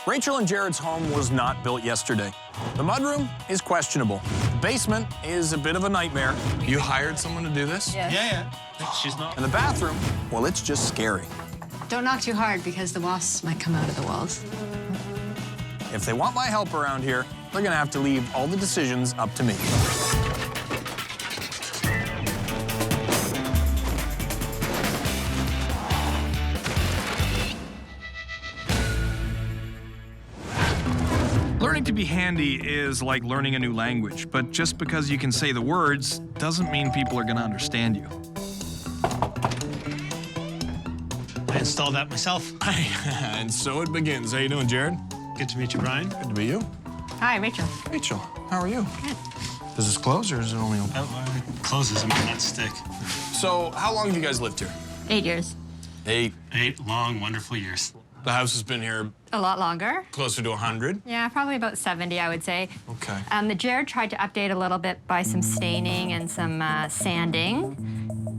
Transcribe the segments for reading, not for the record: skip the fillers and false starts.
Rachel and Jehred's home was not built yesterday. The mudroom is questionable. The basement is a bit of a nightmare. You hired someone to do this? Yes. Yeah. She's not. And the bathroom, well, it's just scary. Don't knock too hard because the wasps might come out of the walls. If they want my help around here, they're gonna have to leave all the decisions up to me. Learning to be handy is like learning a new language, but just because you can say the words doesn't mean people are going to understand you. I installed that myself. And so it begins. How you doing, Jehred? Good to meet you, Bryan. Good to meet you. Hi, Rachel. Rachel, how are you? Good. Does this close or is it only open? It closes, I mean, that stick. So how long have you guys lived here? 8 years. 8. 8 long, wonderful years. The house has been here A lot longer. closer to 100. Yeah, probably about 70, I would say. Okay. The Jehred tried to update a little bit by some staining and some sanding.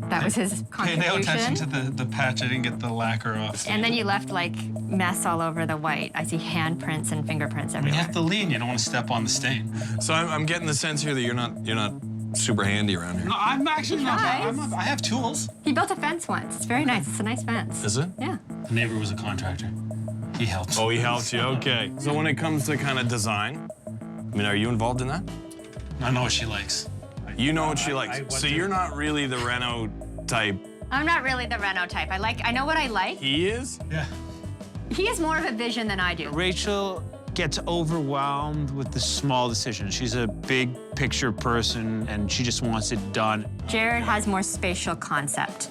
That was his Pay no attention contribution. to the patch. I didn't get the lacquer off. And then you left, like, mess all over the white. I see handprints and fingerprints You everywhere. have to lean. You don't want to step on the stain. So I'm getting the sense here that you're not super handy around here. No, I'm actually not. Nice. I have tools. He built a fence once. It's very nice. It's a nice fence. Is it? Yeah. The neighbor was a contractor. He helped. Oh, he helps you. Okay. So when it comes to kind of design, I mean, are you involved in that? I know what she likes. You know what she I likes. went So to- you're not really the Reno type. I'm not really the Reno type. I know what I like. He is? Yeah. He has more of a vision than I do. Rachel gets overwhelmed with the small decisions. She's a big picture person, and she just wants it done. Jehred has more spatial concept.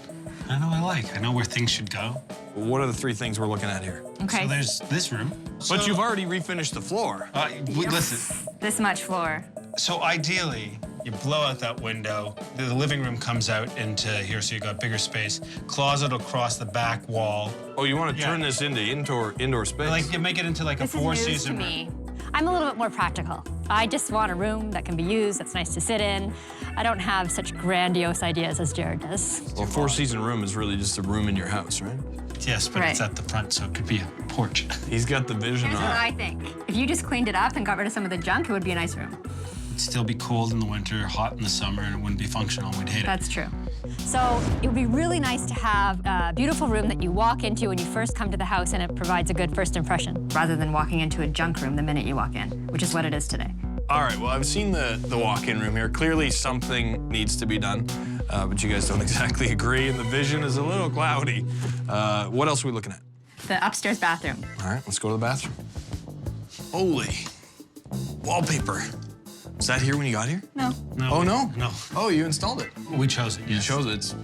I know what I like. I know where things should go. What are the 3 things we're looking at here? Okay. So there's this room. But you've already refinished the floor. Listen. This much floor. So ideally, you blow out that window. The living room comes out into here, so you got bigger space. Closet across the back wall. Oh, you want to Yeah. turn this into indoor space? Like you make it into like This a is news to four-season me. I'm a little bit more practical. I just want a room that can be used, that's nice to sit in. I don't have such grandiose ideas as Jehred does. Well, a 4-season room is really just a room in your house, right? Yes, but it's Right. at the front, so it could be a porch. He's got the vision Here's what on it. I think. If you just cleaned it up and got rid of some of the junk, it would be a nice room. It'd still be cold in the winter, hot in the summer, and it wouldn't be functional. We'd hate it. That's true. So it would be really nice to have a beautiful room that you walk into when you first come to the house, and it provides a good first impression. Rather than walking into a junk room the minute you walk in, which is what it is today. All right, well, I've seen the walk-in room here. Clearly something needs to be done, but you guys don't exactly agree, and the vision is a little cloudy. What else are we looking at? The upstairs bathroom. All right, let's go to the bathroom. Holy wallpaper. Was that here when you got here? No. No. Oh, no? No. Oh, you installed it. We chose it, You yes. chose it.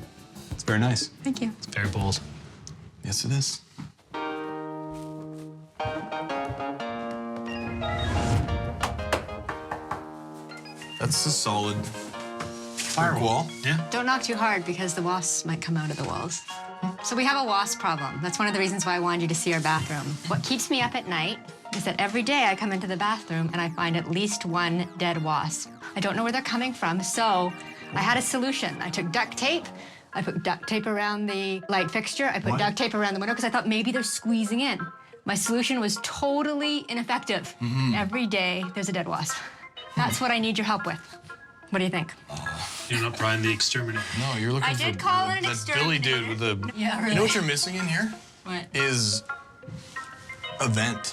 It's very nice. Thank you. It's very bold. Yes, it is. That's a solid brick wall. Yeah. Don't knock too hard because the wasps might come out of the walls. So we have a wasp problem. That's one of the reasons why I wanted you to see our bathroom. What keeps me up at night is that every day I come into the bathroom and I find at least one dead wasp. I don't know where they're coming from, so I had a solution. I took duct tape. I put duct tape around the light fixture. I put duct tape around the window because I thought maybe they're squeezing in. My solution was totally ineffective. Every day there's a dead wasp. That's what I need your help with. What do you think? You're not Bryan the exterminator. No, you're looking I for did call it an that Billy dude with the... Yeah, You know what you're missing in here? What? Is a vent.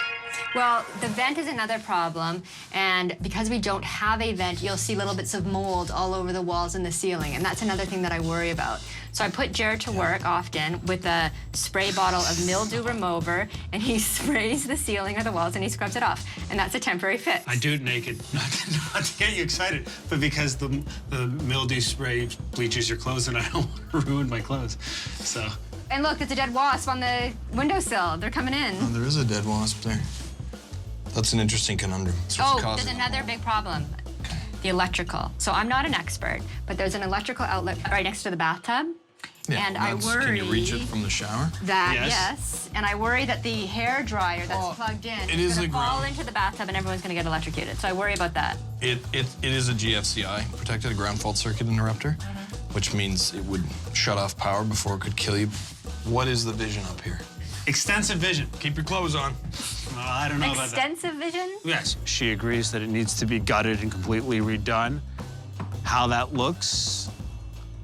Well, the vent is another problem, and because we don't have a vent, you'll see little bits of mold all over the walls and the ceiling, and that's another thing that I worry about. So I put Jehred to work often with a spray bottle of mildew remover, and he sprays the ceiling or the walls and he scrubs it off, and that's a temporary fix. I do it naked, not to get you excited, but because the mildew spray bleaches your clothes and I don't want to ruin my clothes. So. And look, there's a dead wasp on the windowsill. They're coming in. Oh, there is a dead wasp there. That's an interesting conundrum. So it's Oh, causing- there's another big problem. The electrical. So I'm not an expert, but there's an electrical outlet right next to the bathtub. Yeah, and I that's- worry Can you reach it from the shower? that, Yes. yes. And I worry that the hair dryer that's plugged in it is gonna a fall ground- into the bathtub and everyone's gonna get electrocuted. So I worry about that. It is a GFCI, protected ground fault circuit interrupter, which means it would shut off power before it could kill you. What is the vision up here? Extensive vision. Keep your clothes on. I don't know about that. Extensive vision? Yes. She agrees that it needs to be gutted and completely redone. How that looks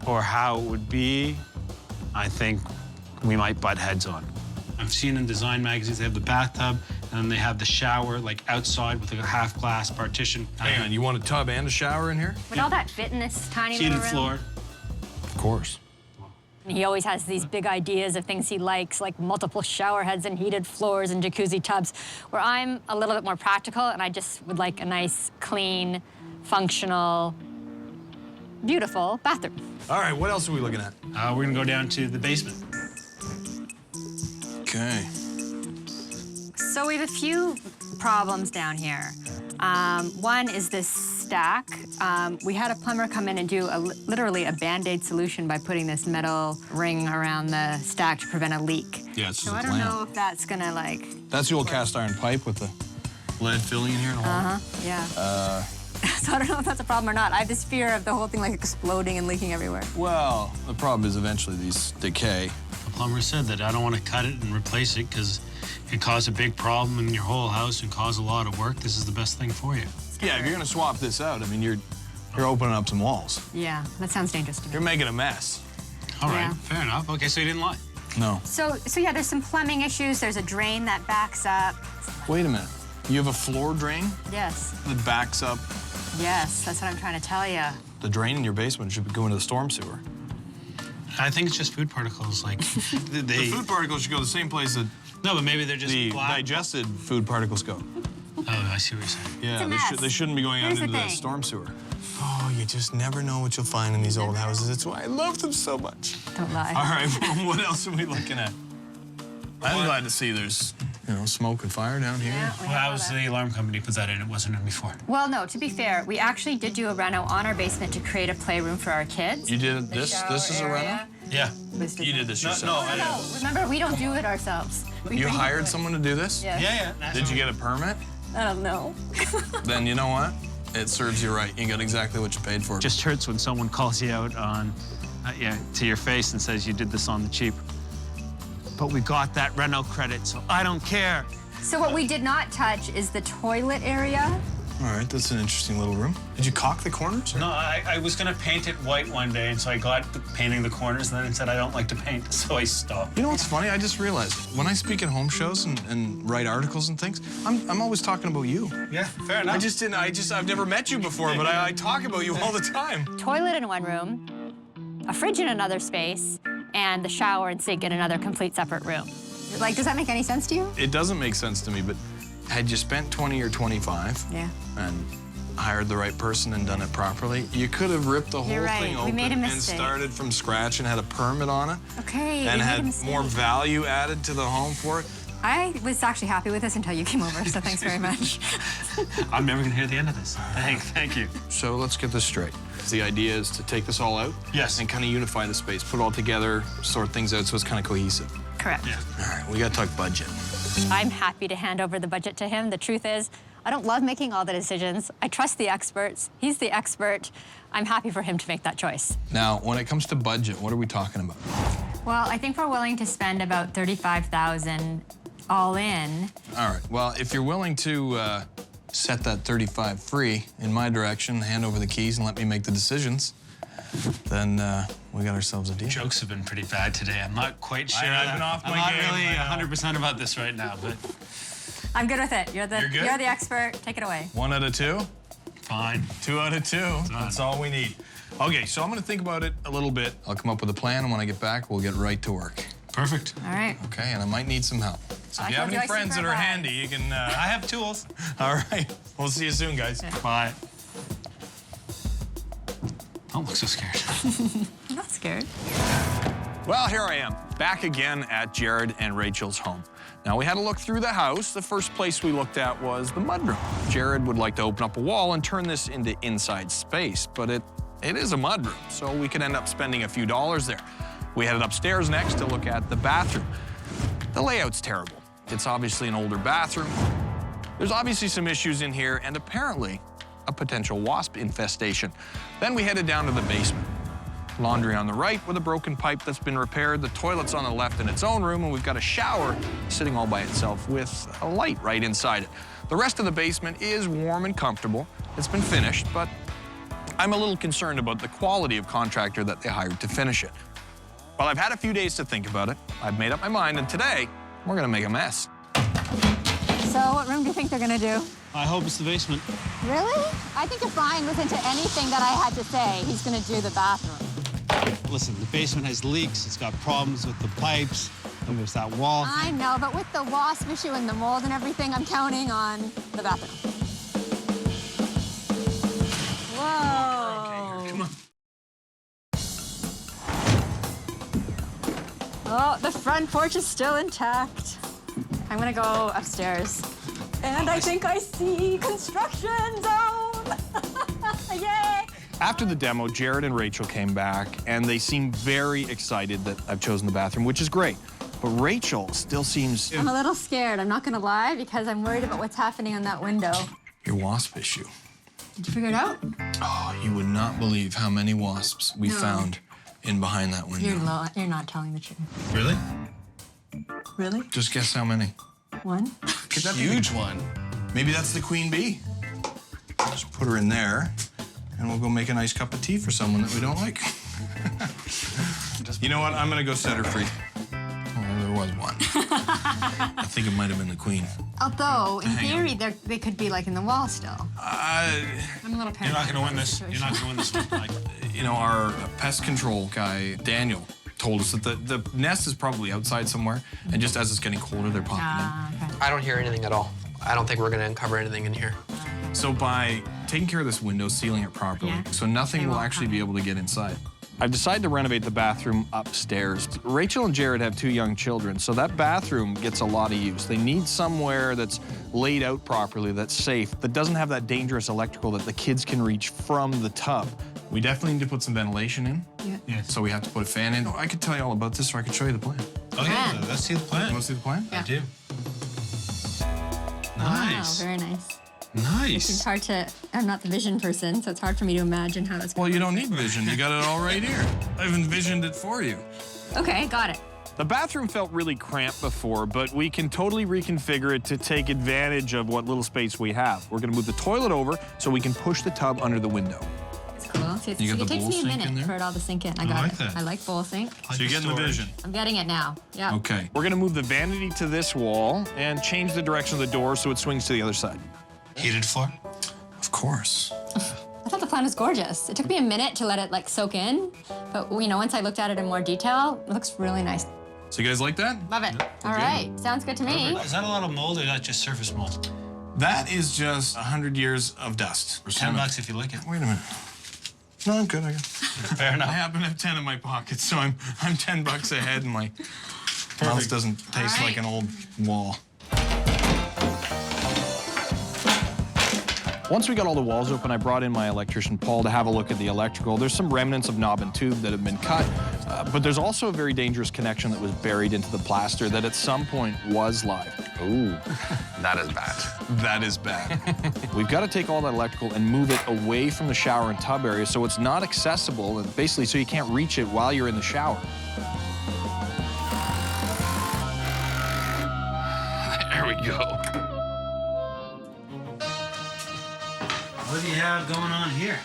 or how it would be, I think we might butt heads on. I've seen in design magazines, they have the bathtub, and then they have the shower, like outside with like a half-glass partition. Hang on, you want a tub and a shower in here? Would all that fit in this tiny little Heated room? floor. Of course. He always has these big ideas of things he likes, like multiple shower heads and heated floors and jacuzzi tubs, where I'm a little bit more practical, and I just would like a nice, clean, functional, beautiful bathroom. All right, what else are we looking at? We're gonna go down to the basement. Okay. So we have a few problems down here. One is this stack. We had a plumber come in and do literally a Band-Aid solution by putting this metal ring around the stack to prevent a leak. Yeah, it's So just I a don't lamp. know if that's gonna like, That's the old cast iron pipe with the lead filling in here. yeah. So I don't know if that's a problem or not. I have this fear of the whole thing like exploding and leaking everywhere. Well, the problem is eventually these decay. The plumber said that I don't want to cut it and replace it because it caused a big problem in your whole house and cause a lot of work. This is the best thing for you. Yeah, if you're gonna swap this out, I mean, you're opening up some walls. Yeah, that sounds dangerous to me. You're making a mess. All right, Yeah. fair enough. Okay, so you didn't lie. No. So yeah, there's some plumbing issues. There's a drain that backs up. Wait a minute. You have a floor drain Yes, that backs up. yes, that's what I'm trying to tell you. The drain in your basement should go into the storm sewer. I think it's just food particles. Like The food particles should go the same place that No, but maybe they're just the black. digested food particles go. Oh, I see what you're saying. Yeah, a they, mess. they shouldn't be going Here's out the into the thing. storm sewer. Oh, you just never know what you'll find in these old houses. That's why I love them so much. Don't lie. All right, well, what else are we looking at? I'm glad to see there's, smoke and fire down here. Yeah, we Well, have that all was that. the alarm company put that in. It wasn't in before. Well, no, to be fair, we actually did do a reno on our basement to create a playroom for our kids. You did The this? shower This is a reno? area Yeah. was the- You did this No, yourself. no, No, remember, we don't do it ourselves. We You bring hired people in. someone to do this? Yeah. Yeah. Did you get a permit? I don't know. Then you know what? It serves you right. You got exactly what you paid for. Just hurts when someone calls you out on, to your face and says you did this on the cheap. But we got that Reno credit, so I don't care. So what we did not touch is the toilet area. All right, that's an interesting little room. Did you caulk the corners? No, I was gonna paint it white one day, and so I got painting the corners, and then it said I don't like to paint, so I stopped. You know what's funny? I just realized when I speak at home shows and write articles and things, I'm always talking about you. Yeah, fair enough. I've never met you before, but I talk about you all the time. Toilet in one room, a fridge in another space, and the shower and sink in another complete separate room. Like, does that make any sense to you? It doesn't make sense to me, but had you spent 20 or 25 Yeah. and hired the right person and done it properly, you could have ripped the whole You're right. thing We open made a and mistake. started from scratch and had a permit on it Okay. and we made a had mistake. more value added to the home for it. I was actually happy with this until you came over, so thanks very much. I'm never gonna hear the end of this. Thank you. So let's get this straight. The idea is to take this all out Yes. and kind of unify the space, put it all together, sort things out so it's kind of cohesive. Correct. Yeah. All right, we got to talk budget. I'm happy to hand over the budget to him. The truth is, I don't love making all the decisions. I trust the experts. He's the expert. I'm happy for him to make that choice. Now, when it comes to budget, what are we talking about? Well, I think we're willing to spend about $35,000 all in. All right, well, if you're willing to set that 35 free in my direction, hand over the keys and let me make the decisions, then we got ourselves a deal. Jokes have been pretty bad today. I'm not quite sure. I've been off my I'm not game, really I know. 100% about this right now, but I'm good with it. You're the You're good? You're the expert. Take it away. 1 out of 2? fine. 2 out of 2. That's all we need. Okay, so I'm gonna think about it a little bit. I'll come up with a plan, and when I get back, we'll get right to work. Perfect. All right. Okay, and I might need some help. So if you have any friends that are handy, you can. I have tools. All right. We'll see you soon, guys. Bye. Don't look so scared. I'm not scared. Well, here I am, back again at Jehred and Rachel's home. Now, we had a look through the house. The first place we looked at was the mudroom. Jehred would like to open up a wall and turn this into inside space, but it is a mudroom, so we could end up spending a few dollars there. We headed upstairs next to look at the bathroom. The layout's terrible. It's obviously an older bathroom. There's obviously some issues in here, and apparently a potential wasp infestation. Then we headed down to the basement. laundry on the right with a broken pipe that's been repaired, the toilet's on the left in its own room, and we've got a shower sitting all by itself with a light right inside it. The rest of the basement is warm and comfortable. It's been finished, but I'm a little concerned about the quality of contractor that they hired to finish it. Well, I've had a few days to think about it. I've made up my mind, and today, we're gonna make a mess. So what room do you think they're gonna do? I hope it's the basement. Really? I think if Bryan was into anything that I had to say, he's gonna do the bathroom. Listen, the basement has leaks. It's got problems with the pipes. And there's that wall. I know, but with the wasp issue and the mold and everything, I'm counting on the bathroom. Whoa. Okay, come on. Oh, the front porch is still intact. I'm gonna go upstairs. And I think I see construction zone. Yay! After the demo, Jehred and Rachel came back, and they seem very excited that I've chosen the bathroom, which is great. But Rachel still seems... I'm a little scared, I'm not gonna lie, because I'm worried about what's happening on that window. Your wasp issue. Did you figure it out? Oh, you would not believe how many wasps we found in behind that window. You're not telling the truth. Really? Really? Just guess how many. One? Could that be huge one? Maybe that's the queen bee. Just put her in there, and we'll go make a nice cup of tea for someone that we don't like. You know what? I'm gonna go set her free. Oh, there was one. I think it might have been the queen. Although, in theory, they could be like in the wall still. I'm a little paranoid. You're not going to win this. You're not going to win this one, Mike. You know, our pest control guy, Daniel, told us that the nest is probably outside somewhere, and just as it's getting colder, they're popping in. Okay. I don't hear anything at all. I don't think we're gonna uncover anything in here. So by taking care of this window, sealing it properly, so nothing will actually be able to get inside. I've decided to renovate the bathroom upstairs. Rachel and Jehred have 2 young children, so that bathroom gets a lot of use. They need somewhere that's laid out properly, that's safe, that doesn't have that dangerous electrical that the kids can reach from the tub. We definitely need to put some ventilation in. Yeah. So we have to put a fan in. Oh, I could tell you all about this, or I could show you the plan. Oh, yeah. Let's see the You plan. want to see the plan? Yeah. I do. Wow, Nice. very nice. It's Nice. hard to, I'm not the vision person, so it's hard for me to imagine how that's Well, going you don't need vision. You got it all right here. I've envisioned it for you. Okay, got it. The bathroom felt really cramped before, but we can totally reconfigure it to take advantage of what little space we have. We're gonna move the toilet over so we can push the tub under the window. It's cool. See, You got the it takes bowl me a sink in minute there? for it all to sink in. I got like it. that. I like bowl sink. So you're getting the vision. I'm getting it now. Yeah. Okay. We're gonna move the vanity to this wall and change the direction of the door so it swings to the other side. Heated floor? Of course. I thought the plan was gorgeous. It took me a minute to let it like soak in, but you know, once I looked at it in more detail, it looks really nice. So you guys like that? Love it. All right, sounds good to me. Is that a lot of mold or is that just surface mold? That is just 100 years of dust. $10 if you like it. Wait a minute. No, I'm good. I got. Fair I enough. happen to have 10 in my pocket, so I'm $10 ahead, and my mouth doesn't taste like an old wall. Once we got all the walls open, I brought in my electrician, Paul, to have a look at the electrical. There's some remnants of knob and tube that have been cut, but there's also a very dangerous connection that was buried into the plaster that at some point was live. Ooh, that is bad. That is bad. We've got to take all that electrical and move it away from the shower and tub area so it's not accessible, and basically so you can't reach it while you're in the shower. There we go. What do you have going on here?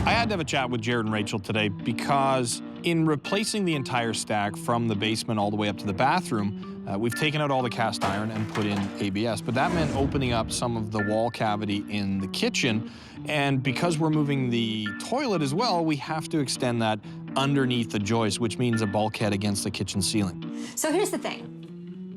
I had to have a chat with Jehred and Rachel today because in replacing the entire stack from the basement all the way up to the bathroom, we've taken out all the cast iron and put in ABS, but that meant opening up some of the wall cavity in the kitchen, and because we're moving the toilet as well, we have to extend that underneath the joist, which means a bulkhead against the kitchen ceiling. So here's the thing.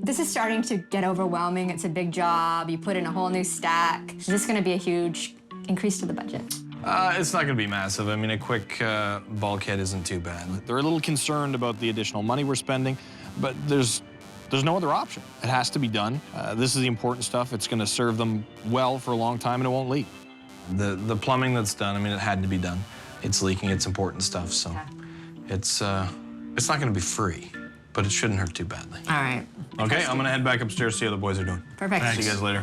This is starting to get overwhelming. It's a big job. You put in a whole new stack. Is this going to be a huge increase to the budget? It's not going to be massive. I mean, a quick bulkhead isn't too bad. They're a little concerned about the additional money we're spending, but there's no other option. It has to be done. This is the important stuff. It's going to serve them well for a long time, and it won't leak. The plumbing that's done, I mean, it had to be done. It's leaking. It's important stuff, so it's not going to be free, but it shouldn't hurt too badly. All right. Okay, I'm going to head back upstairs, see how the boys are doing. Perfect. See you guys later.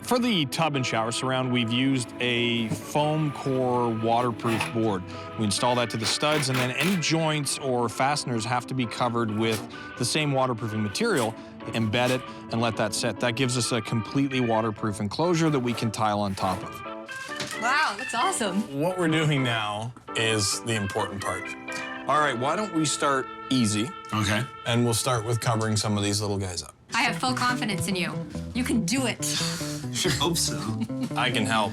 For the tub and shower surround, we've used a foam core waterproof board. We install that to the studs, and then any joints or fasteners have to be covered with the same waterproofing material. Embed it and let that set. That gives us a completely waterproof enclosure that we can tile on top of. Wow, that's awesome. What we're doing now is the important part. All right, why don't we start easy? Okay. And we'll start with covering some of these little guys up. I have full confidence in you. You can do it. Sure hope so. I can help.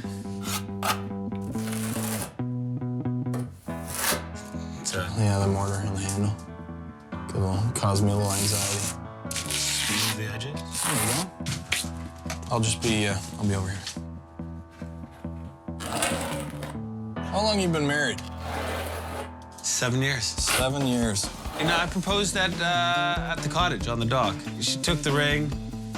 Yeah, the mortar and the handle. It'll cause me a little anxiety. Squeeze the edges. There we go. I'll be over here. How long you been married? 7 years. 7 years. You know, I proposed at the cottage on the dock. She took the ring.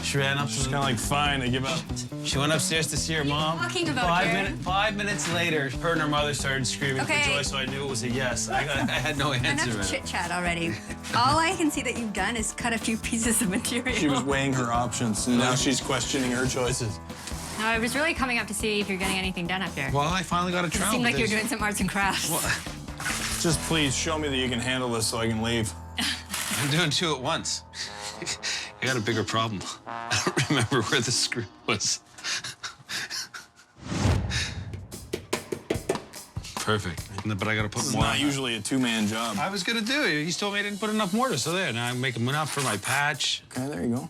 She ran up. She's kind of like, fine, I give up. She went upstairs to see her mom. talking about, Jehred? 5 minutes later, her and her mother started screaming Okay. for joy, so I knew it was a yes. I had no answer. Enough chit-chat already. All I can see that you've done is cut a few pieces of material. She was weighing her options, and now she's questioning her choices. No, I was really coming up to see if you're getting anything done up here. Well, I finally got a It trowel. seemed like you're doing some arts and crafts. Just please show me that you can handle this so I can leave. I'm doing two at once. I got a bigger problem. I don't remember where the screw was. Perfect. But I gotta put It's more. not usually a two-man job. I was gonna do it. You told me I didn't put enough mortar, so there. Now I'm making enough for my patch. Okay, there you go.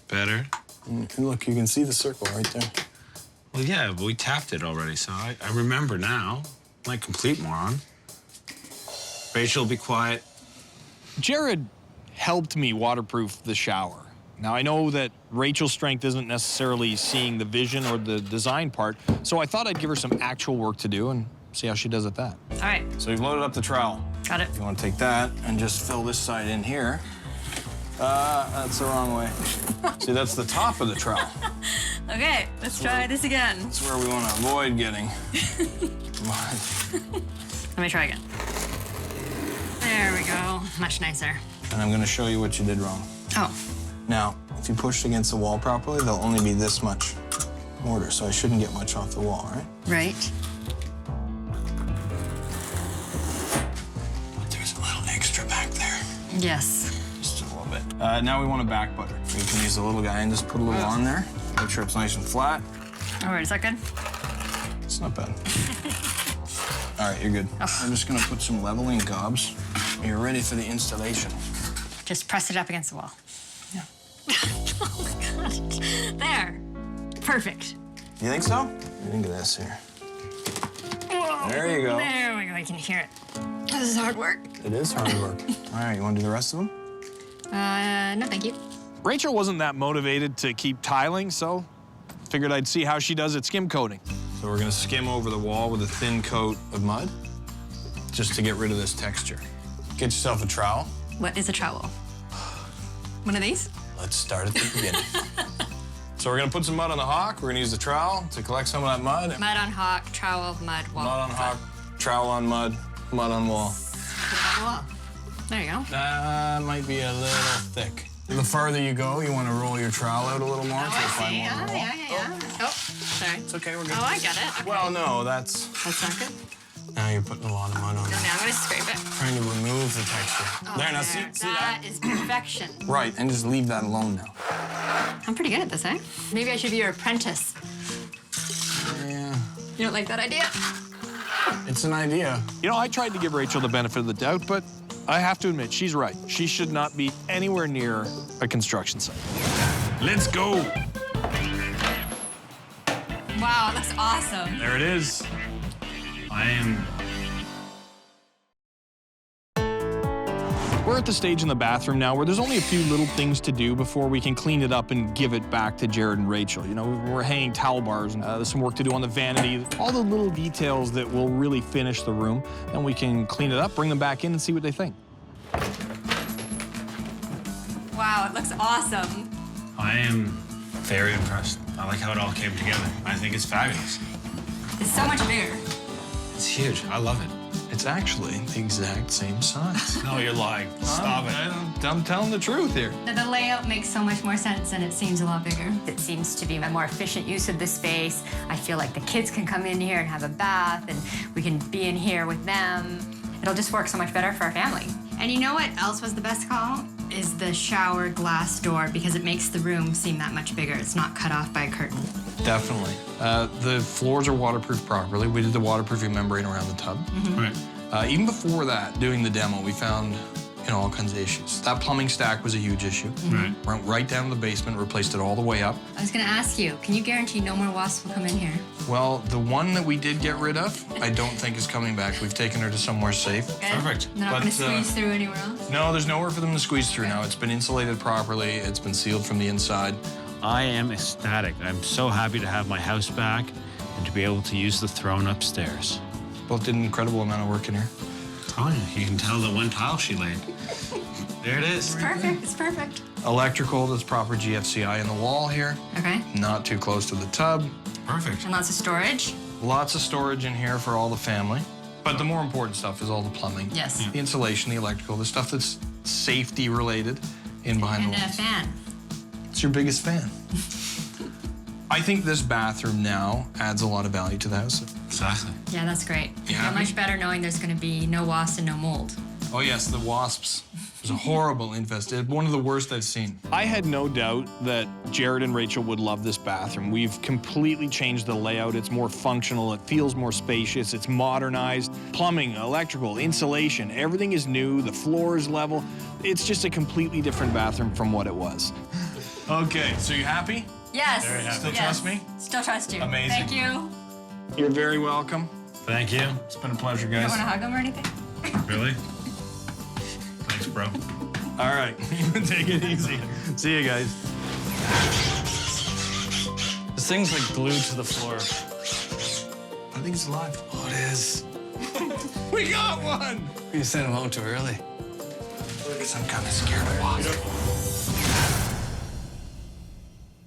Better. And look, you can see the circle right there. Well, yeah, but we tapped it already, so I remember now. I'm like complete moron. Rachel, be quiet. Jehred helped me waterproof the shower. Now, I know that Rachel's strength isn't necessarily seeing the vision or the design part, so I thought I'd give her some actual work to do and see how she does at that. All right, So you've loaded up the trowel. got it. You want to take that and just fill this side in here. That's the wrong way. See, that's the top of the trowel. Okay, let's try this again. That's where we want to avoid getting mud. Let me try again. There we go. Much nicer. And I'm going to show you what you did wrong. Oh, Now, if you push against the wall properly, there'll only be this much mortar, so I shouldn't get much off the wall, right? Right. But there's a little extra back there. Yes. Just a little bit. Now we want a back butter. You can use the little guy and just put a little on there. Make sure it's nice and flat. all right, is that good? It's not bad. All right, you're good. I'm just gonna put some leveling gobs. You're ready for the installation. Just press it up against the wall. Yeah. Oh my gosh. There. Perfect. You think so? You think of this here. There you go. There we go. I can hear it. This is hard work. It is hard work. All right, you want to do the rest of them? No, thank you. Rachel wasn't that motivated to keep tiling, so figured I'd see how she does at skim coating. So we're gonna skim over the wall with a thin coat of mud, just to get rid of this texture. Get yourself a trowel. What is a trowel? One of these? Let's start at the beginning. So we're gonna put some mud on the hock. We're gonna use the trowel to collect some of that mud. Mud on hawk, trowel, mud, wall. Mud on hock, trowel on mud, mud on wall. Put it on the wall. There you go. That might be a little thick. The farther you go, you want to roll your trowel out a little more. Oh, so you'll I find see. more on the wall. Yeah. Oh, sorry. It's okay, we're good. Oh, I get it. Okay. Well, no, that's... That's not good. Now you're putting a lot of mud on So there. now I'm gonna scrape it. Trying to remove the texture. Oh, there, now see that? That is perfection. Right, and just leave that alone now. I'm pretty good at this, eh? Maybe I should be your apprentice. Yeah, You don't like that idea? it's an idea. You know, I tried to give Rachel the benefit of the doubt, but I have to admit, she's right. She should not be anywhere near a construction site. Let's go. Wow, that's awesome. There it is. I am. We're at the stage in the bathroom now where there's only a few little things to do before we can clean it up and give it back to Jehred and Rachel. You know, we're hanging towel bars, and there's some work to do on the vanity, all the little details that will really finish the room. Then we can clean it up, bring them back in, and see what they think. Wow, it looks awesome. I am very impressed. I like how it all came together. I think it's fabulous. It's so much bigger. It's huge. I love it. It's actually the exact same size. No, you're lying. Stop it. I'm telling the truth here. The layout makes so much more sense and it seems a lot bigger. It seems to be a more efficient use of the space. I feel like the kids can come in here and have a bath, and we can be in here with them. It'll just work so much better for our family. And you know what else was the best call? Is the shower glass door, because it makes the room seem that much bigger. It's not cut off by a curtain. Definitely. The floors are waterproof properly. We did the waterproofing membrane around the tub. Right. Even before that, doing the demo, we found all kinds of issues. That plumbing stack was a huge issue. Right. Went right down to the basement, replaced it all the way up. I was gonna ask you, can you guarantee no more wasps will come in here? Well, the one that we did get rid of, I don't think is coming back. We've taken her to somewhere safe. Perfect. They're not But, gonna squeeze through anywhere else? No, there's nowhere for them to squeeze through now. It's been insulated properly. It's been sealed from the inside. I am ecstatic. I'm so happy to have my house back and to be able to use the throne upstairs. Both did an incredible amount of work in here. Oh, yeah. You can tell the one tile she laid. There it is. Perfect, it's perfect. Electrical, there's proper GFCI in the wall here. Okay, Not too close to the tub. Perfect. and lots of storage? Lots of storage in here for all the family. But the more important stuff is all the plumbing. Yes. The insulation, the electrical, the stuff that's safety related in behind And the a walls. fan. It's your biggest fan. I think this bathroom now adds a lot of value to the house. Exactly. Yeah, that's great. You How happy? much better knowing there's gonna be no wasps and no mold. Oh yes, the wasps. It was a horrible infestation. One of the worst I've seen. I had no doubt that Jehred and Rachel would love this bathroom. We've completely changed the layout. It's more functional. It feels more spacious. It's modernized. Plumbing, electrical, insulation, everything is new. The floor is level. It's just a completely different bathroom from what it was. Okay, so you happy? Yes. Very happy. Still yes. trust me? Still trust you. Amazing. Thank you. You're very welcome. Thank you. It's been a pleasure, You guys. wanna hug them or anything? Really? Thanks, bro. All right, take it easy. See you guys. This thing's like glued to the floor. I think it's alive. Oh, it is. We got one! You sent him home too early. Because I'm kind of scared of wasps.